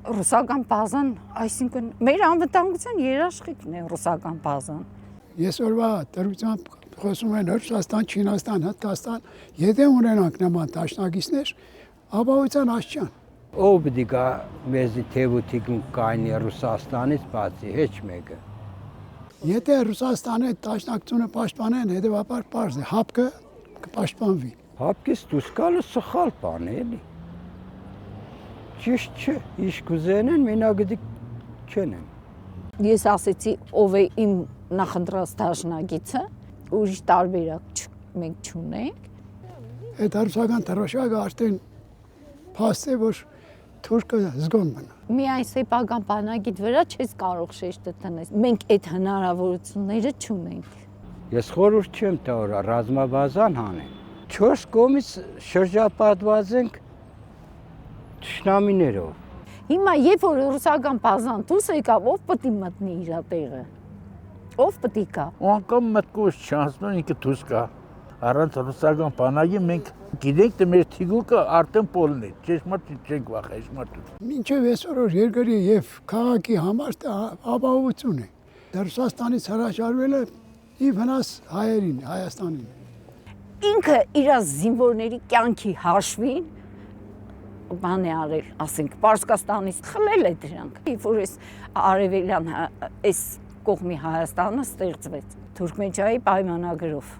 Ռուսական բազան, այսինքն մեր անվտանգության երաշխիքն է ռուսական բազան։ Ես օրվա դրությամբ խոսում են Ռուսաստան, Չինաստան, Հնդկաստան, եթե ունենանք նման դաշնակիցներ, ապահովության աչքան։ Ով պիտի գա մեզի թեվութիկն կայնի Ռուսաստանից բացի, հեչ մեկը։ Եթե Ռուսաստանի դաշնակցությունը պաշտպանեն, հետևաբար պարզ է, հապկը կպաշտպանվի։ Հապկից դուրս գալը սխալ բան է, էլի։ Ճիշտ չէ, իշ կուզենեն, մենագդի չենեն։ Ես ասեցի, ով է իմ նախընտրած դաշնակիցը, ուրիշ տարբերակ մենք չունենք։ Այդ ռուսական դրոշակը արդեն փաստ է, որ թուրքը զգոն մնա։ Միայն սեփական բանակիդ վրա չես կարող շեշտը տնես։ Մենք այդ հնարավորությունները չունենք։ Ես խորհուրդ չեմ տա որ ռազմաբազան հանեն։ 4 կողմից շրջապատված ենք թշնամիներով։ Հիմա երբ որ ռուսական բազան դուրս եկավ, ով պետք է մտնի իր տեղը։ Ով պետք է գա։ Անկամ մտքուս չանցնում ինքը դուրս գա։ Առանց ռուսական բանակի մենք գիտենք թե մեր թիգուկը արդեն պոլն է, ճշմարիտ չենք վախեցնում։ Մինչև այսօր որ երկրի եւ քաղաքի համար դա ապահովություն է։ Ռուսաստանից հրաժարվելը ի վնաս հայերին, Հայաստանին։ Ինքը իր զինվորների կյանքի հաշվին բան է արել, ասենք, Պարսկաստանից խլել է դրանք։ Երբ որ այս արևելյան այս կողմի Հայաստանը ստեղծվեց Թուրքմենչայի պայմանագրով,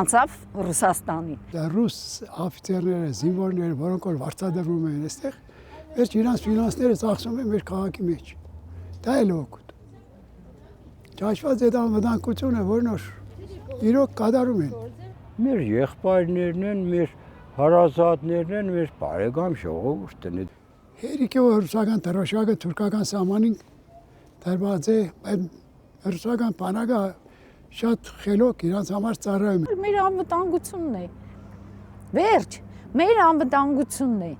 անցավ Ռուսաստանին։ Դա ռուս աֆիցերները, զինվորները, որոնք որ վարձատրվում են այստեղ, վերջ իրանց ֆինանսները ծախսում են մեր քաղաքի մեջ։ Դա էլ օգուտ։ Ճաշված այդ անվտանգությունը, որն որ իրոք կատարում են։ Մեր եղբայրներն են, մեր հարազատներն են, մեր բարեկամ ժողովուրդն է։ Հերիքի որ ռուսական դրոշակը թուրքական սահմանին դրված է, այդ ռուսական բանակը շատ խելոք իրանց համար ծառայում է։ Մեր անվտանգությունն է։ Վերջ, մեր անվտանգությունն է։